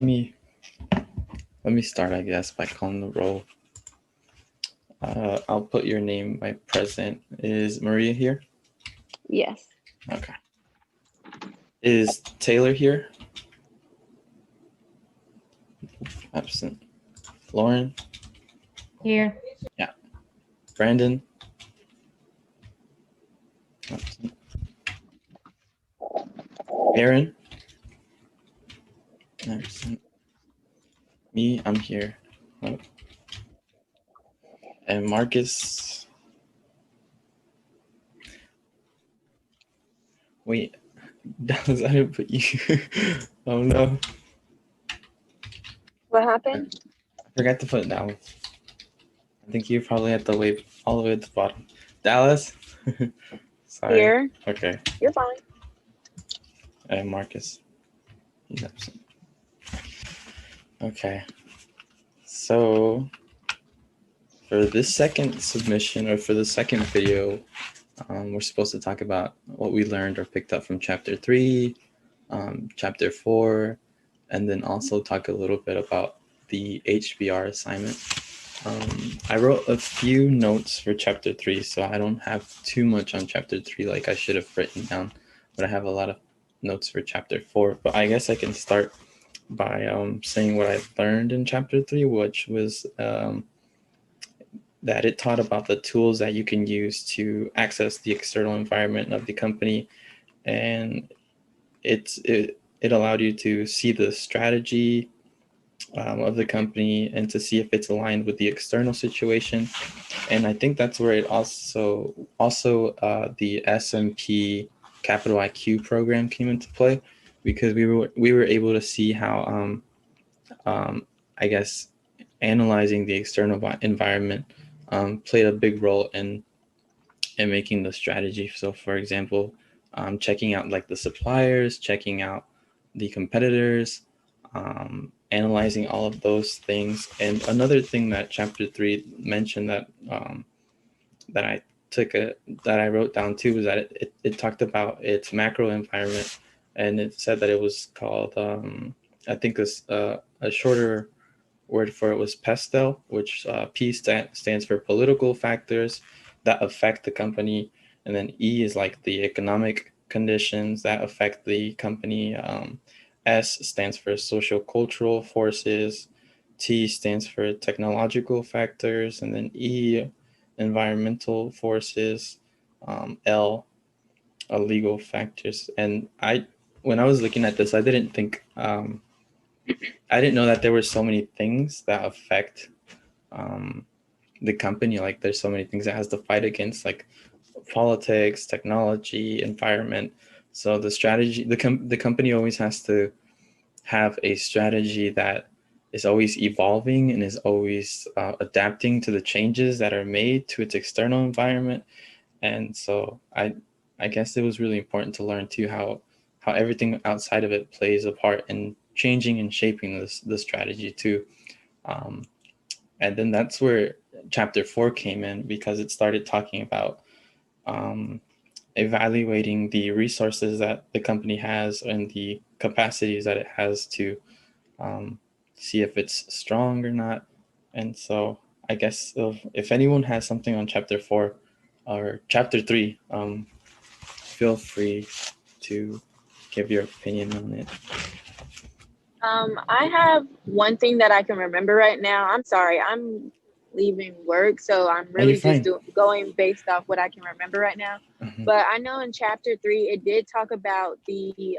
me let me start, I guess, by calling the roll. I'll put your name by present. Is Maria here? Yes. Okay. Is Taylor here? Absent. Lauren? Here. Yeah. Brandon? Absent. Aaron? Absent. Me, I'm here. Oh. And Marcus? Wait, Dallas, I didn't put you. Oh no. What happened? I forgot to put Dallas. I think you probably had to wait all the way at the bottom. Dallas? Sorry. Here. Okay. You're fine. And Marcus? He's absent. Okay. So for this second submission, or for the second video, we're supposed to talk about what we learned or picked up from chapter 3, chapter 4, and then also talk a little bit about the HBR assignment. I wrote a few notes for chapter 3, so I don't have too much on chapter 3 like I should have written down, but I have a lot of notes for chapter 4. But I guess I can start by saying what I learned in chapter 3, which was that it taught about the tools that you can use to access the external environment of the company, and it allowed you to see the strategy of the company and to see if it's aligned with the external situation. And I think that's where it also the S&P Capital IQ program came into play, because we were able to see how I guess analyzing the external environment played a big role in making the strategy. So, for example, checking out like the suppliers, checking out the competitors, analyzing all of those things. And another thing that chapter 3 mentioned that that I that I wrote down too was that it talked about its macro environment, and it said that it was called I think a shorter word for it was PESTEL, which P stands for political factors that affect the company, and then E is like the economic conditions that affect the company. S stands for social cultural forces. T stands for technological factors, and then E, environmental forces. L, legal factors. And when I was looking at this, I didn't think I didn't know that there were so many things that affect the company. Like there's so many things that has to fight against, like politics, technology, environment. So the strategy, the company always has to have a strategy that is always evolving and is always adapting to the changes that are made to its external environment. And so I guess it was really important to learn too how everything outside of it plays a part in changing and shaping the strategy too. And then that's where chapter 4 came in, because it started talking about evaluating the resources that the company has and the capacities that it has to see if it's strong or not. And so I guess if anyone has something on chapter 4 or chapter 3, feel free to give your opinion on it. I have one thing that I can remember right now. I'm sorry, I'm leaving work, so I'm really just going based off what I can remember right now. Mm-hmm. But I know in chapter 3 it did talk about the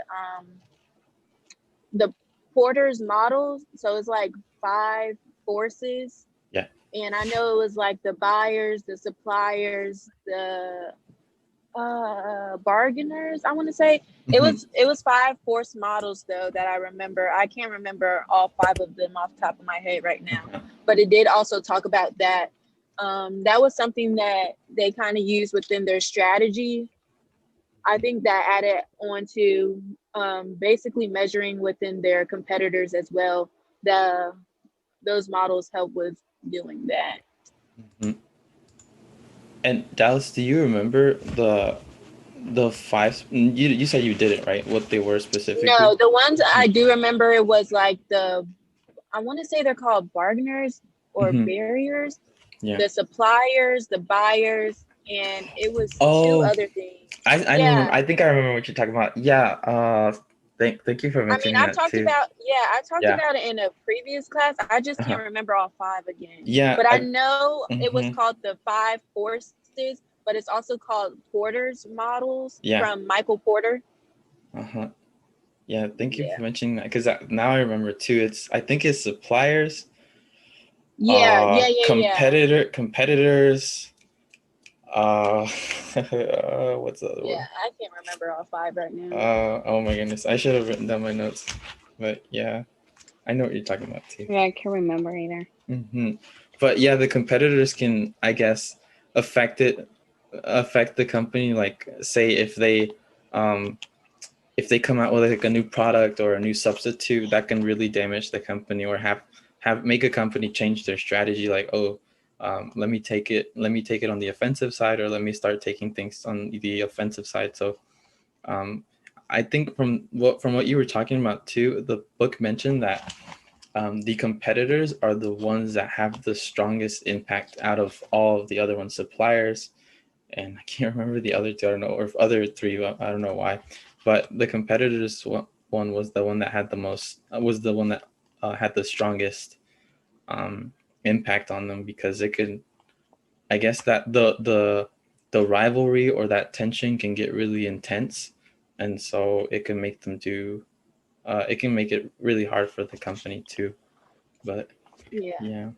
Porter's models. So it's like 5 forces. Yeah. And I know it was like the buyers, the suppliers, the bargainers, I want to say. Mm-hmm. It was 5 force models though that I remember. I can't remember all 5 of them off the top of my head right now. Mm-hmm. But it did also talk about that. That was something that they kind of used within their strategy. I think that added on to basically measuring within their competitors as well. Those models help with doing that. Mm-hmm. And Dallas, do you remember The five, you said you didn't, right? What they were specifically? No, the ones I do remember, it was like I want to say they're called bargainers or Mm-hmm. barriers, Yeah. the suppliers, the buyers, and it was two Oh, other things. I remember. Yeah. I think I remember what you're talking about. Yeah. Thank you for I mean, mentioning that too. I talked Yeah. about it in a previous class. I just can't Uh-huh. remember all five again. Yeah. But I know it was Mm-hmm. called the five forces, but it's also called Porter's models Yeah. from Michael Porter. Uh-huh. Yeah. Thank you for Yeah. mentioning that because now I remember too. I think it's suppliers, Yeah, yeah, yeah, yeah. competitors, uh, what's the other Yeah, one? I can't remember all five right now. Oh my goodness. I should have written down my notes. But yeah, I know what you're talking about too. Yeah, I can't remember either. Hmm. But yeah, the competitors can, I guess, affect the company. Like, say um, if they come out with like a new product or a new substitute, that can really damage the company or have make a company change their strategy. Like, oh, let me take it on the offensive side, or let me start taking things on the offensive side. So um, I think from what you were talking about too, the book mentioned that the competitors are the ones that have the strongest impact out of all of the other ones, suppliers, and I can't remember the other two. I don't know, or other three. I don't know why, but the competitors one was the one that had the most was the one that had the strongest um, impact on them because it could. I guess that the rivalry or that tension can get really intense, and so it can make them do. It can make it really hard for the company too. But Yeah. yeah.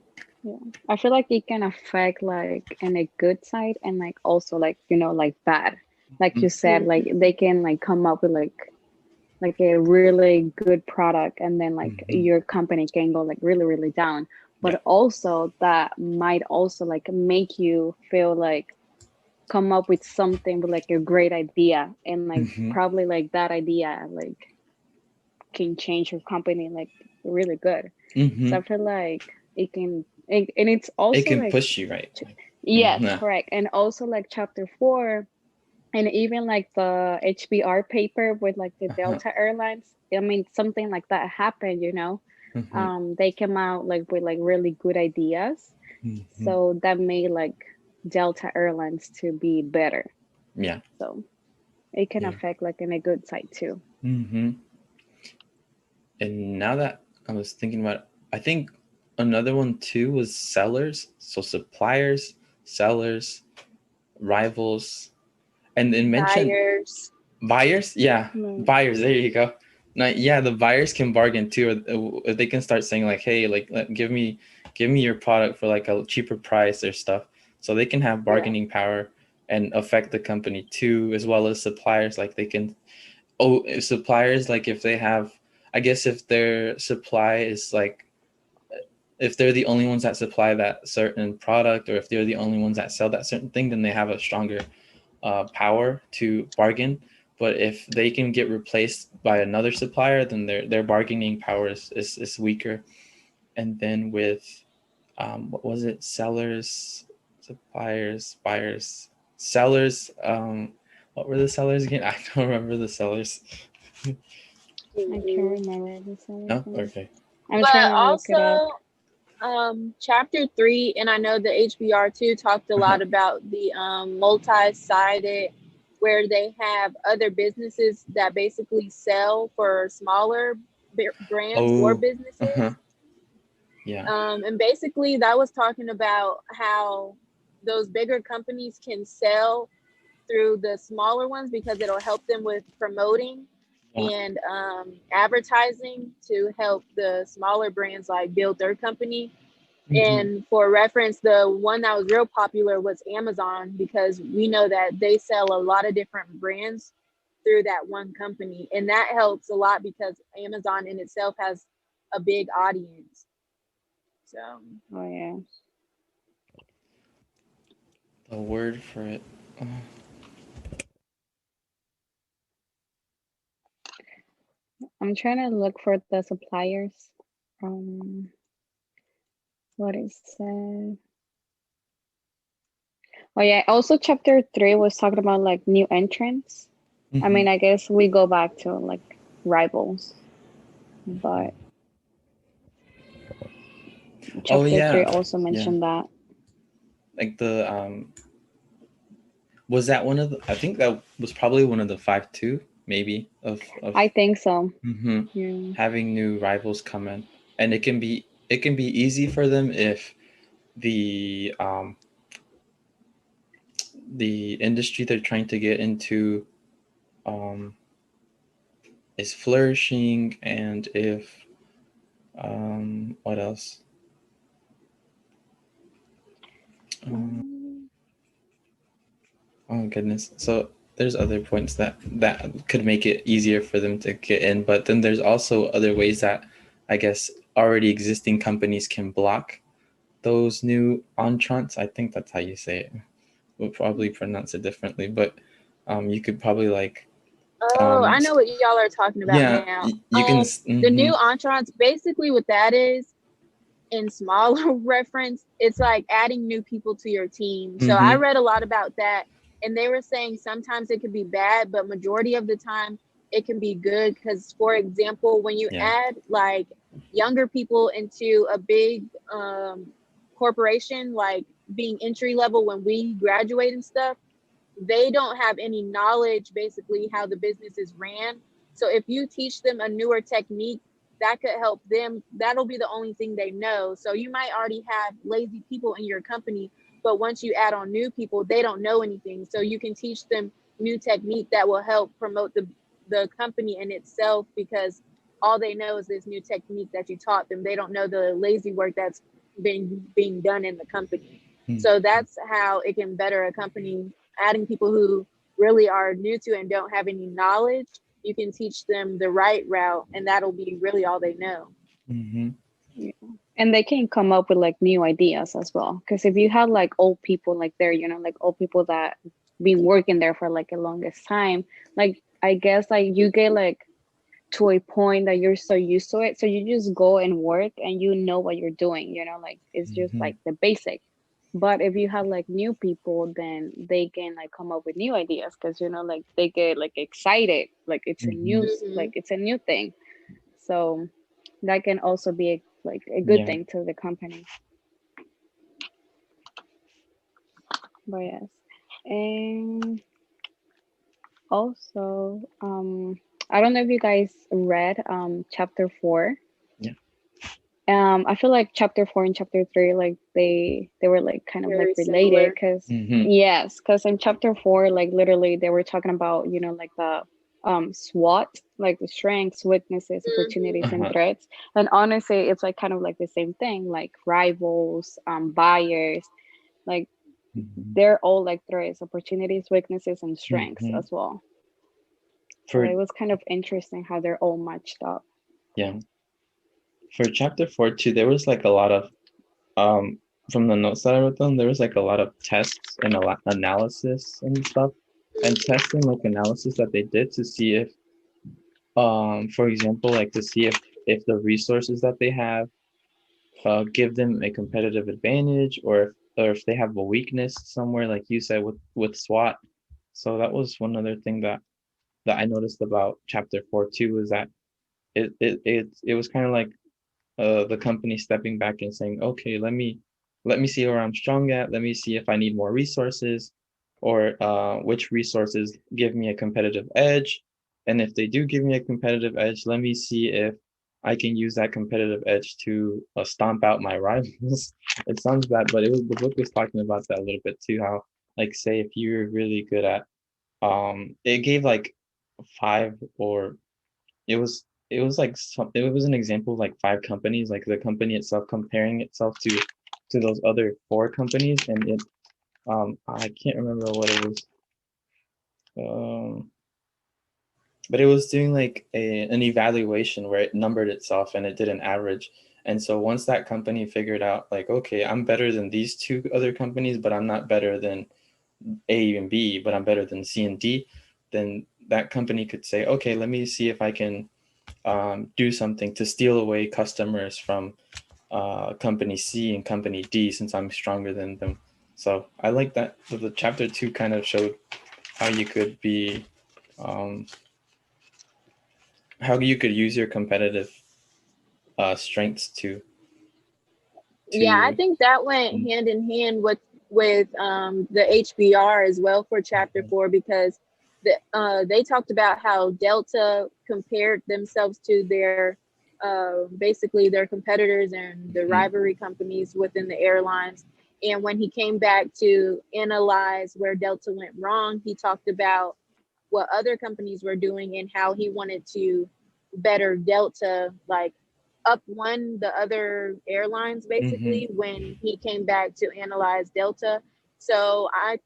Yeah. I feel like it can affect like in a good side and like also like, like bad. Like you said, like Mm-hmm. they can like come up with like a really good product and then like Mm-hmm. your company can go like really, really down. Yeah. But also that might also like make you feel like come up with something with like a great idea and like Mm-hmm. probably like that idea like can change your company like really good. Mm-hmm. So I feel like and it's It also can like, push you, right? Like, yes, yeah. correct. And also like chapter 4, and even like the HBR paper with like the Uh-huh. Delta Airlines. I mean, something like that happened. Mm-hmm. They came out like with like really good ideas. Mm-hmm. So that made like Delta Airlines to be better. Yeah. So it can Yeah. affect like in a good side too. Mm-hmm. And now that I was thinking about it, I think another one too was sellers. So suppliers, sellers, rivals, and it mentioned Buyers. buyers. Yeah, Mm. buyers. There you go. Now, yeah, the buyers can bargain too. Or they can start saying like, "Hey, like, give me your product for like a cheaper price or stuff." So they can have Yeah. bargaining power and affect the company too, as well as suppliers. Like they can, oh, if suppliers, like if they have, I guess if their supply is like, if they're the only ones that supply that certain product, or if they're the only ones that sell that certain thing, then they have a stronger power to bargain. But if they can get replaced by another supplier, then their bargaining power is weaker. And then with what was it? Sellers, suppliers, buyers, sellers. What were the sellers again? I don't remember the sellers. I can't Mm-mm. remember this other No, thing. okay. I'm But trying to look it up. also, chapter 3, and I know the HBR2 talked a Uh-huh. lot about the multi-sided, where they have other businesses that basically sell for smaller brands or Oh, uh-huh. businesses. Yeah. And basically, that was talking about how those bigger companies can sell through the smaller ones because it'll help them with promoting Yeah. and advertising to help the smaller brands like build their company. Mm-hmm. And for reference, the one that was real popular was Amazon, because we know that they sell a lot of different brands through that one company. And that helps a lot because Amazon in itself has a big audience. So, Oh yeah. The word for it. Uh, I'm trying to look for the suppliers. What is that? Oh yeah. Also, chapter 3 was talking about like new entrants. I mean, I guess we go back to like rivals, but Oh chapter 3 yeah, also yeah. mentioned that. Like the was that one of the? I think that was probably one of the five too, maybe of I think so. mhm, Yeah. having new rivals come in, and it can be easy for them if the the industry they're trying to get into um, is flourishing, and if what else? Um, Um, oh goodness! So there's other points that could make it easier for them to get in, but then there's also other ways that I guess already existing companies can block those new entrants. I think that's how you say it. We'll probably pronounce it differently, but you could probably like Oh, I know what y'all are talking about yeah, now. you can The new entrants, basically what that is, in smaller reference, it's like adding new people to your team. So I read a lot about that, and they were saying sometimes it could be bad, but majority of the time it can be good. Because, for example, when you yeah. add like younger people into a big corporation, like being entry level when we graduate and stuff, they don't have any knowledge basically how the business is ran. So if you teach them a newer technique that could help them, that'll be the only thing they know. So you might already have lazy people in your company, but once you add on new people, they don't know anything. So you can teach them new technique that will help promote the company in itself, because all they know is this new technique that you taught them. They don't know the lazy work that's been being done in the company. So that's how it can better a company. Adding people who really are new to and don't have any knowledge, you can teach them the right route, and that'll be really all they know. Mm-hmm. yeah. And they can come up with like new ideas as well. Because if you have like old people like there, like old people that been working there for like a longest time, like I guess like you get like to a point that you're so used to it. So you just go and work and you know what you're doing, like it's just Mm-hmm. like the basic. But if you have like new people, then they can like come up with new ideas because like they get like excited, like it's a Mm-hmm. new Mm-hmm. like it's a new thing. So that can also be like a good Yeah. thing to the company. But yes. And also, I don't know if you guys read chapter 4. Yeah. I feel like chapter 4 and chapter 3, like they were like kind of like Very related similar. because Mm-hmm. yes, because in chapter 4, like literally they were talking about like the SWOT, like the strengths, weaknesses, Mm-hmm. opportunities, and Uh-huh. threats. And honestly, it's like kind of like the same thing, like rivals, buyers, like Mm-hmm. they're all like threats, opportunities, weaknesses, and strengths Mm-hmm. as well. So For it was kind of interesting how they're all matched up. yeah, for chapter 4 too, there was like a lot of um from the notes that I wrote down, there was like a lot of tests and a lot analysis and stuff, and testing like analysis that they did to see if for example, like to see if the resources that they have give them a competitive advantage, or if they have a weakness somewhere, like you said with SWOT. So that was one other thing that I noticed about chapter 4 too, is that it was kind of like the company stepping back and saying, okay, let me see where I'm strong at. Let me see if I need more resources, or which resources give me a competitive edge. And if they do give me a competitive edge, let me see if I can use that competitive edge to stomp out my rivals. It sounds bad, but the book was talking about that a little bit too. How, like, say if you're really good at it gave like five, or it was like it was an example of like five companies, like the company itself comparing itself to those other four companies, and it I can't remember what it was, um but it was doing like an evaluation where it numbered itself and it did an average. And so once that company figured out, like, okay, I'm better than these two other companies, but I'm not better than A and B, but I'm better than C and D, then that company could say, okay, let me see if I can do something to steal away customers from company C and company D, since I'm stronger than them. So I like that the chapter 2 kind of showed how you could be um, how you could use your competitive strengths Yeah, I to think that went hand in hand with the HBR as well for chapter 4, because they talked about how Delta compared themselves to their basically their competitors and the rivalry companies within the airlines. And when he came back to analyze where Delta went wrong, he talked about what other companies were doing and how he wanted to better Delta, like up one the other airlines basically when he came back to analyze Delta. So I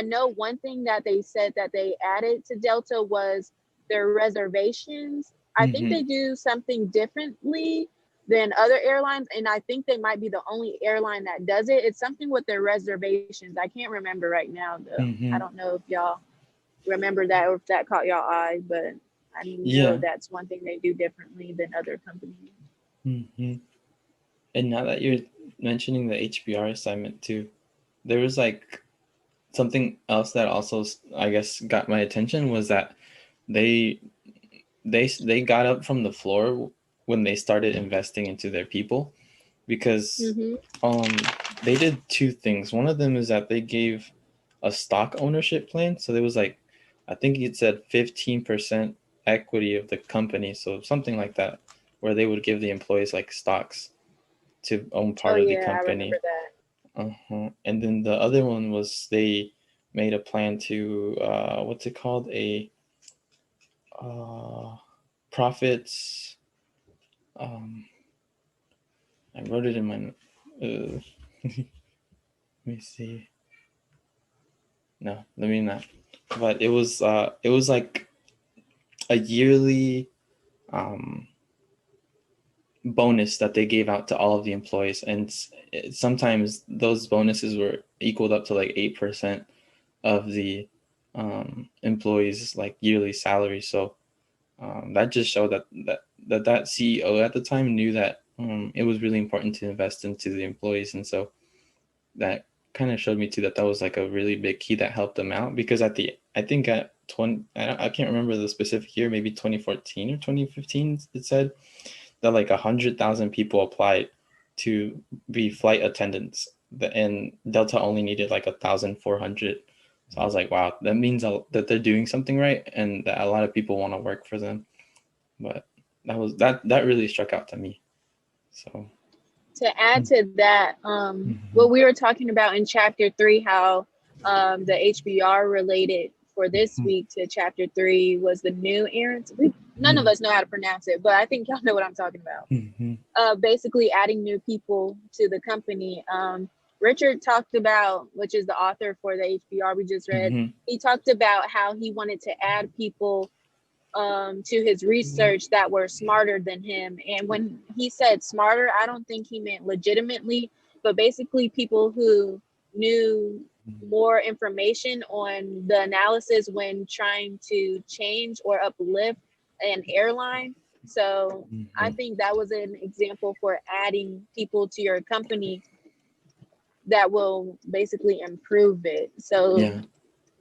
know one thing that they said that they added to Delta was their reservations. I think they do something differently than other airlines, and I think they might be the only airline that does it. It's something with their reservations. I can't remember right now though. I don't know if y'all remember that or if that caught y'all eye, but I know yeah. that's one thing they do differently than other companies. And now that you're mentioning the HBR assignment too, there was like something else that also I guess got my attention was that they they got up from the floor when they started investing into their people, because they did two things. One of them is that they gave a stock ownership plan. So there was like, I think it said 15% equity of the company, so something like that, where they would give the employees like stocks to own Oh part of the yeah, I remember company. that. And then the other one was they made a plan to what's it called, a profits. I wrote it in my. Let me see. No, let me not. But it was like a yearly um, bonus that they gave out to all of the employees, and sometimes those bonuses were equaled up to like 8% of the employees' like yearly salary. So that just showed that CEO at the time knew that it was really important to invest into the employees, and so that kind of showed me too that that was like a really big key that helped them out, because I think at 20, I can't remember the specific year, maybe 2014 or 2015, it said that like 100,000 people applied to be flight attendants, and Delta only needed like 1,400. So I was like, wow, that means that they're doing something right, and that a lot of people want to work for them. But that really struck out to me. So to add to that, what we were talking about in chapter 3, how the HBR related for this week to chapter 3 was the new errands. None of us know how to pronounce it, but I think y'all know what I'm talking about. Basically adding new people to the company. Richard talked about, which is the author for the HBR we just read, he talked about how he wanted to add people to his research that were smarter than him. And when he said smarter, I don't think he meant legitimately, but basically people who knew more information on the analysis when trying to change or uplift an airline. So I think that was an example for adding people to your company that will basically improve it. So yeah.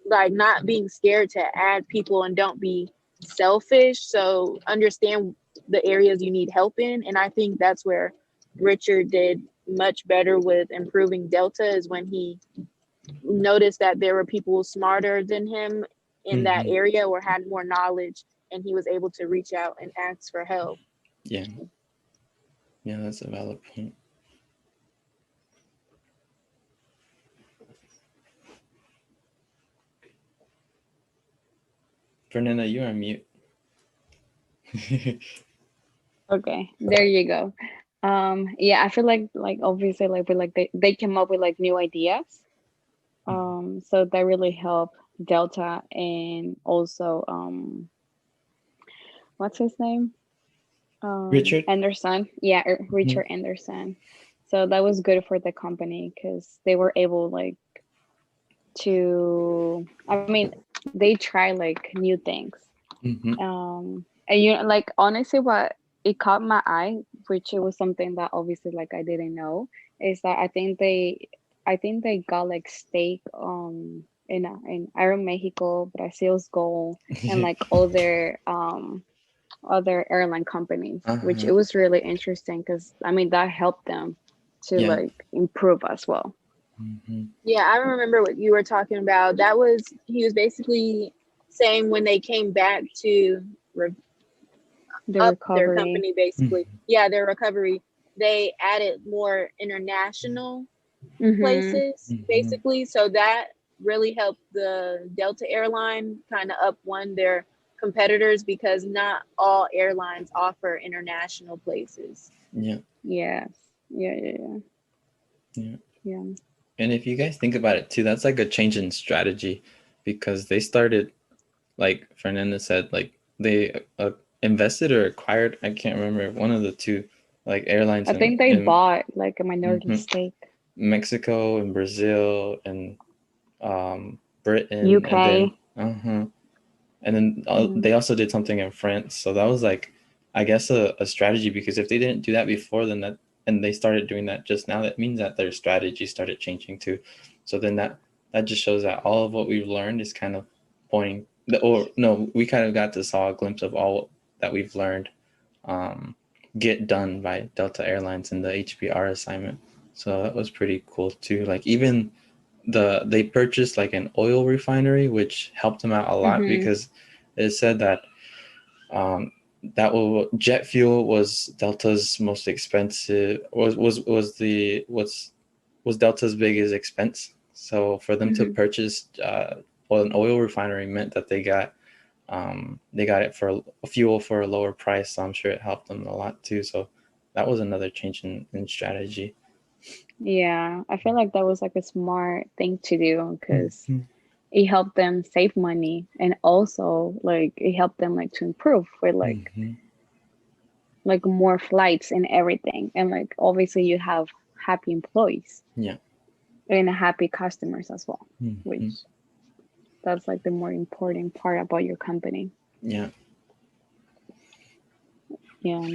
like not being scared to add people, and don't be selfish. So understand the areas you need help in. And I think that's where Richard did much better with improving Delta, is when he noticed that there were people smarter than him in that area or had more knowledge, and he was able to reach out and ask for help. Yeah. Yeah, that's a valid point. Fernanda, you're on mute. Okay, there you go. Yeah, I feel like obviously like we like they came up with like new ideas. So that really helped Delta, and also what's his name? Richard? Anderson. Yeah, Richard Anderson. So that was good for the company because they were able like to, I mean, they try like new things. And you know, like honestly, what it caught my eye, which it was something that obviously like I didn't know, is that I think I think they got like stake in Aeromexico, Brazil's Gold, and like other airline companies, which Uh-huh. it was really interesting because I mean that helped them to Yeah. like improve as well. Mm-hmm. Yeah, I remember what you were talking about. That was he was basically saying when they came back to The up their recovery. company, basically, yeah, their recovery, they added more international Mm-hmm. places, Mm-hmm. basically. So that really helped the Delta airline kind of up one their competitors because not all airlines offer international places. Yeah. Yes. Yeah, yeah, yeah. Yeah. Yeah. And if you guys think about it too, that's like a change in strategy because they started, like Fernanda said, like they invested or acquired, I can't remember, one of the two, like airlines I think they in bought like a minority mhm, stake. Mexico and Brazil and Britain, and then UK. Yeah. they also did something in France. So that was like, I guess, a strategy because if they didn't do that before, then that and they started doing that just now, that means that their strategy started changing too. So then that just shows that all of what we've learned is kind of pointing, or no, we kind of got to saw a glimpse of all that we've learned um, get done by Delta Airlines in the HBR assignment. So that was pretty cool too. Like even they purchased like an oil refinery, which helped them out a lot Mm-hmm. because it said that um, jet fuel was Delta's most expensive was Delta's biggest expense. So for them to Mm-hmm. purchase an oil refinery meant that they got it for a fuel for a lower price. So I'm sure it helped them a lot too. So that was another change in strategy. Yeah, I feel like that was like a smart thing to do because Mhm. it helped them save money and also like it helped them like to improve with Mhm. like more flights and everything. And like obviously you have happy employees Yeah. and happy customers as well, which Mhm. that's like the more important part about your company. Yeah. Yeah.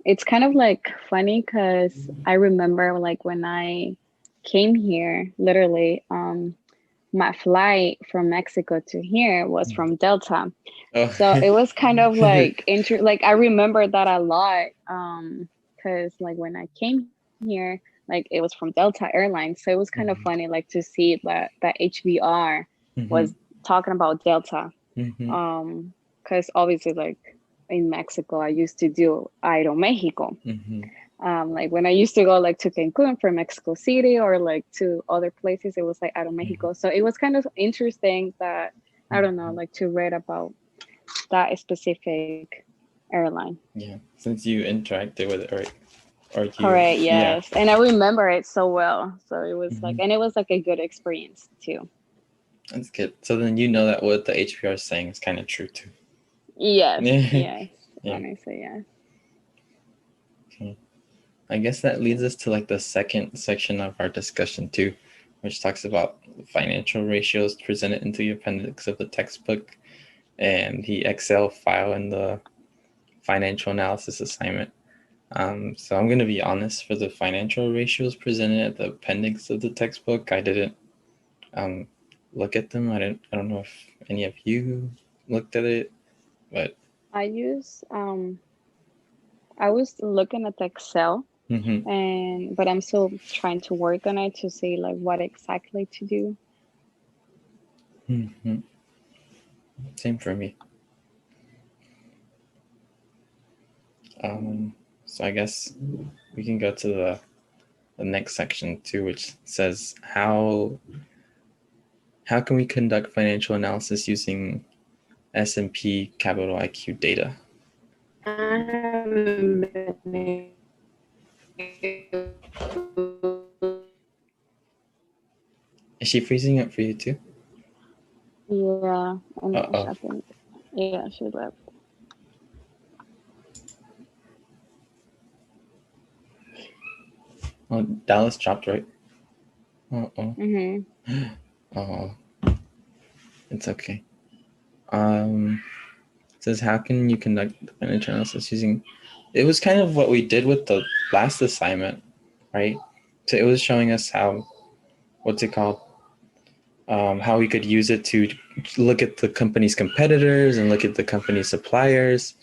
It's kind of like funny because I remember like when I came here, literally, my flight from Mexico to here was from Delta. Oh. So it was kind of like like I remember that a lot. Because like when I came here, like it was from Delta Airlines. So it was kind of funny like to see that HBR was Mhm. talking about Delta. Mhm. Because obviously like in Mexico, I used to do Aeromexico. Mhm. Like when I used to go like to Cancun from Mexico City or like to other places, it was like Mhm. Aeromexico. So it was kind of interesting that I don't know, Mhm. like to read about that specific airline. Yeah. Since you interacted with it, or you, Correct, yeah. yes. And I remember it so well. So it was like, Mhm. and it was like a good experience too. That's good. So then you know that what the HBR is saying is kind of true too. Yes, Yeah. yes. Yeah. Honestly, yes. Okay. I guess that leads us to like the second section of our discussion too, which talks about financial ratios presented into the appendix of the textbook and the Excel file in the financial analysis assignment. So I'm going to be honest, for the financial ratios presented at the appendix of the textbook, I didn't um, look at them. I don't know if any of you looked at it, but I use I was looking at the Excel mhm, and but I'm still trying to work on it to see like what exactly to do. mhm. Same for me. So I guess we can go to the next section too, which says how can we conduct financial analysis using S&P Capital IQ data? I haven't been Is she freezing up for you too? Yeah, and Uh-oh. I think yeah, she left. Oh, Dallas dropped, right? Uh-oh. Mm-hmm. Oh, it's okay. It says how can you conduct financial analysis using, it was kind of what we did with the last assignment, right? So it was showing us how what's it called? How we could use it to look at the company's competitors and look at the company's suppliers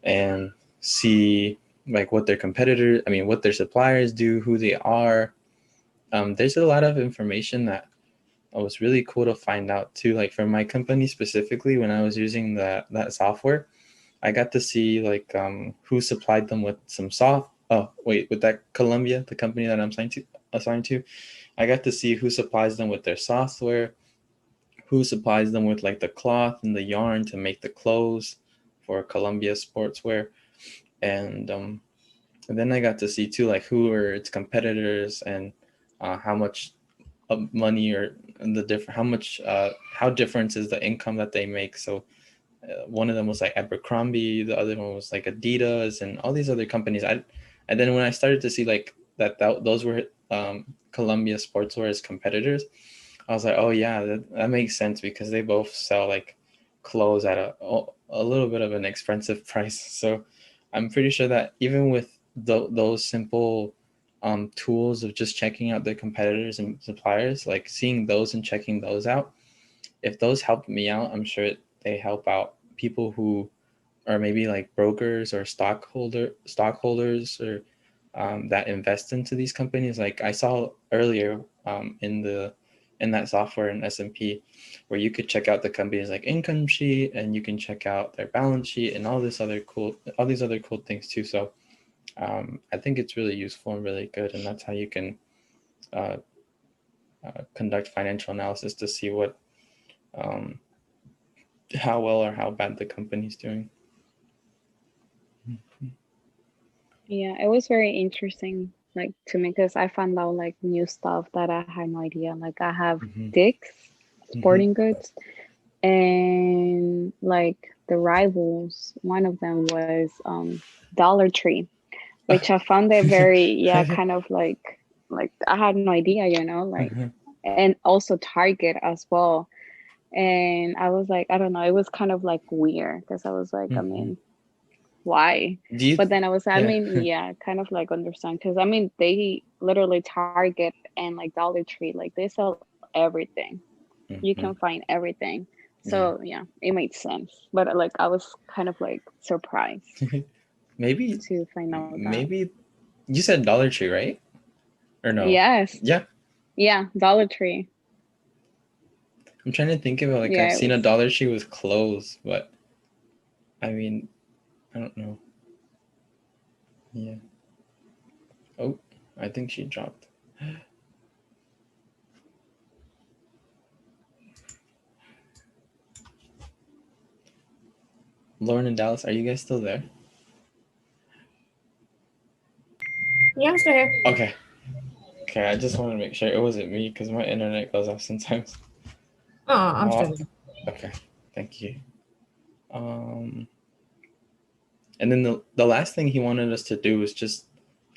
and see like what their competitors, I mean, what their suppliers do, who they are. There's a lot of information that was really cool to find out too. Like for my company specifically, when I was using that software, I got to see like who supplied them with some with that Columbia, the company that I'm assigned to, I got to see who supplies them with their software, who supplies them with like the cloth and the yarn to make the clothes for Columbia Sportswear, and then I got to see too like who are its competitors and how much money or the different how different is the income that they make. So one of them was like Abercrombie, the other one was like Adidas, and all these other companies. And then when I started to see like those were Columbia Sportswear's competitors, I was like, oh yeah, that makes sense because they both sell like clothes at a little bit of an expensive price. So I'm pretty sure that even with those simple tools of just checking out the competitors and suppliers, like seeing those and checking those out, if those help me out, I'm sure they help out people who are maybe like brokers or stockholders or that invest into these companies. Like I saw earlier in that software in S&P, where you could check out the company's like income sheet and you can check out their balance sheet and all these other cool things too. So I think it's really useful and really good, and that's how you can conduct financial analysis to see what how well or how bad the company's doing. Yeah, it was very interesting, like to me, because I found out like new stuff that I had no idea. Like I have Dick's Sporting Goods, and like the rivals, one of them was Dollar Tree, which I found it very kind of like I had no idea, like and also Target as well. And I was like, I don't know, it was kind of like weird because I was like, I mean, why? But then I was, I mean, kind of like understand, because I mean, they literally Target and like Dollar Tree, like they sell everything. You can find everything. So yeah, it made sense. But like I was kind of like surprised maybe to find out maybe you said Dollar Tree, right? Or no? Yes. Yeah, Dollar Tree. I'm trying to think of it. Like I've seen a Dollar Tree with clothes, but I mean, I don't know. Yeah. Oh, I think she dropped. Lauren and Dallas, are you guys still there? Yeah, I'm still here. Okay. Okay, I just want to make sure it wasn't me because my internet goes off sometimes. Oh, I'm still here. Okay, thank you. And then the last thing he wanted us to do was just,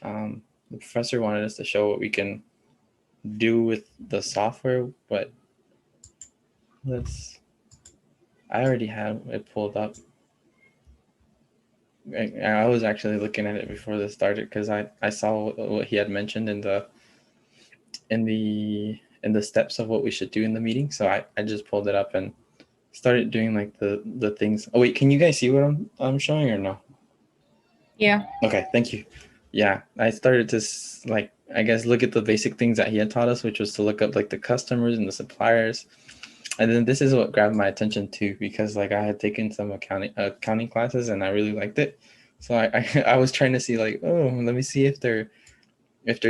the professor wanted us to show what we can do with the software, but I already had it pulled up. I was actually looking at it before this started because I saw what he had mentioned in the steps of what we should do in the meeting. So I just pulled it up and started doing like the things. Oh wait, can you guys see what I'm showing or no? Yeah. Okay, thank you. Yeah, I started to like, I guess, look at the basic things that he had taught us, which was to look up like the customers and the suppliers. And then this is what grabbed my attention too, because like I had taken some accounting classes and I really liked it. So I was trying to see like, oh, let me see if they're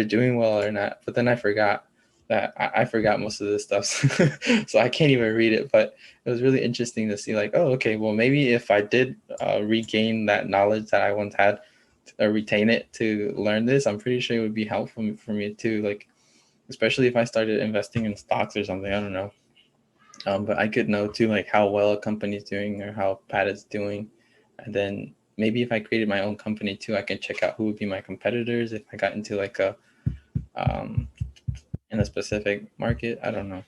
doing well or not. But then I forgot that I forgot most of this stuff. So I can't even read it. But it was really interesting to see like, oh, okay, well, maybe if I did regain that knowledge that I once had, or retain it to learn this, I'm pretty sure it would be helpful for me too. Like, especially if I started investing in stocks or something, I don't know. But I could know too, like how well a company's doing or how bad it's doing. And then maybe if I created my own company too, I can check out who would be my competitors if I got into like in a specific market. I don't know.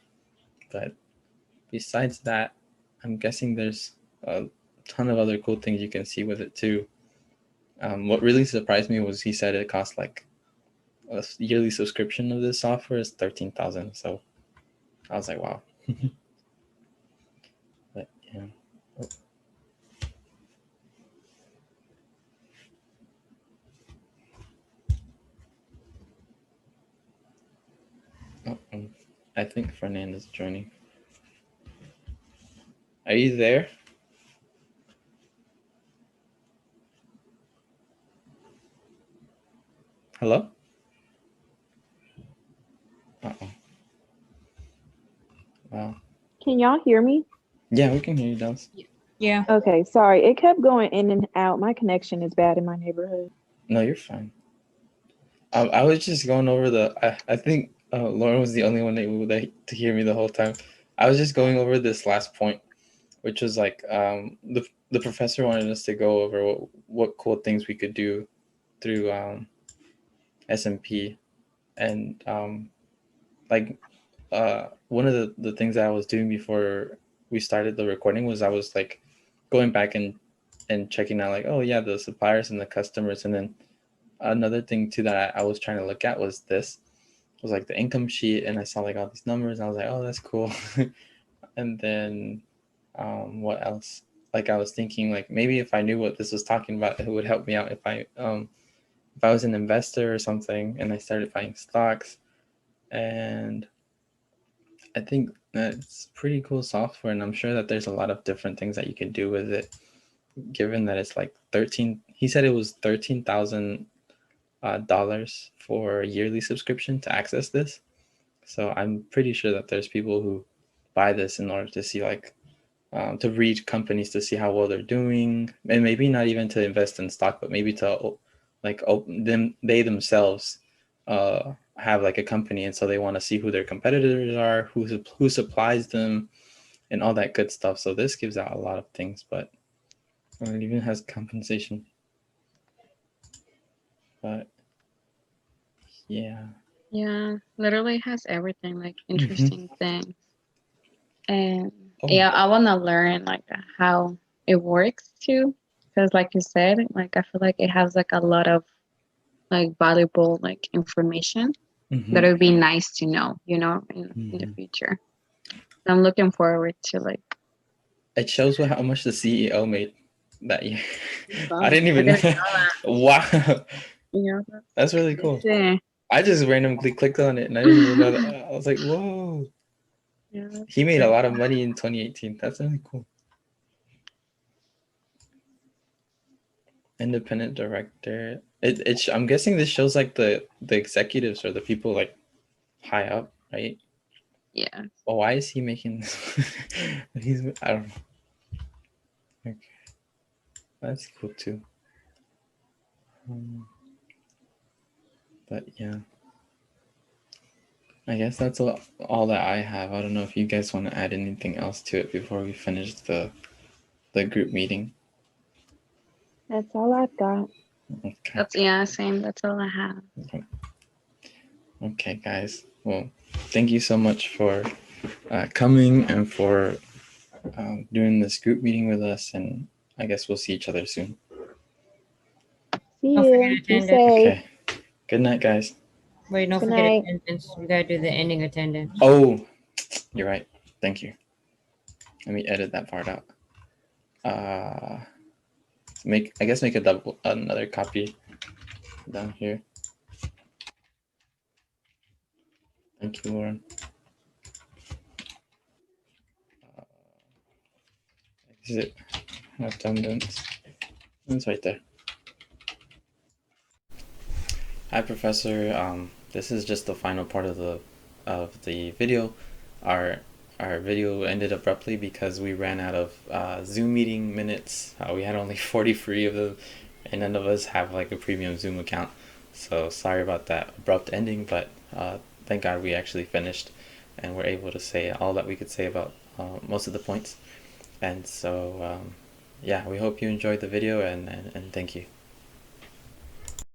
But besides that, I'm guessing there's a ton of other cool things you can see with it too. What really surprised me was he said it cost like a yearly subscription of this software is 13,000. So I was like, wow. But yeah. Oh, I think Fernanda's joining. Are you there? Hello? Uh-oh. Wow. Can y'all hear me? Yeah, we can hear you, Dallas. Yeah. Okay, sorry. It kept going in and out. My connection is bad in my neighborhood. No, you're fine. I was just going over I think Lauren was the only one able to hear me the whole time. I was just going over this last point, which was like the professor wanted us to go over what cool things we could do through SMP, and like one of the things that I was doing before we started the recording was I was like going back and checking out like, oh yeah, the suppliers and the customers, and then another thing too that I was trying to look at was this was like the income sheet, and I saw like all these numbers, and I was like, oh, that's cool. And then what else? Like I was thinking like maybe if I knew what this was talking about, it would help me out if I was an investor or something and I started buying stocks. And I think that's pretty cool software, and I'm sure that there's a lot of different things that you can do with it, given that it's like 13, he said it was $13,000 for a yearly subscription to access this. So I'm pretty sure that there's people who buy this in order to see like to read companies to see how well they're doing, and maybe not even to invest in stock, but maybe to like they themselves have like a company, and so they want to see who their competitors are, who supplies them, and all that good stuff. So this gives out a lot of things, but it even has compensation. But yeah. Yeah, literally has everything, like interesting things. And Oh. yeah, I want to learn like how it works too, because like you said, like I feel like it has like a lot of like valuable like information that it would be nice to know, you know, in the future. I'm looking forward to like. It shows how much the CEO made that year. Wow. I didn't even know. Wow. Yeah, That's really cool. Yeah. I just randomly clicked on it and I didn't even know that. I was like, whoa. Yeah, He made a lot of money in 2018. That's really cool. Independent director. I'm guessing this shows like the executives or the people like high up, right? Yeah. Well, why is he making this? I don't know. Okay. That's cool too. But yeah. I guess that's all that I have. I don't know if you guys want to add anything else to it before we finish the group meeting. That's all I've got. Okay. Same. That's all I have. Okay, guys. Well, thank you so much for coming and for doing this group meeting with us, and I guess we'll see each other soon. See Don't forget you. Be attendance. safe. Okay. Good night, guys. Wait, don't Good forget night. attendance. We gotta do the ending attendance. Oh, you're right. Thank you. Let me edit that part out. Make another copy down here. Thank you, Lauren. Exit attendance. It's right there. Hi, Professor. This is just the final part of the video. Our video ended abruptly because we ran out of Zoom meeting minutes. We had only 43 of them, and none of us have like a premium Zoom account. So sorry about that abrupt ending, but thank God we actually finished, and we're able to say all that we could say about most of the points. And so yeah, we hope you enjoyed the video, and thank you.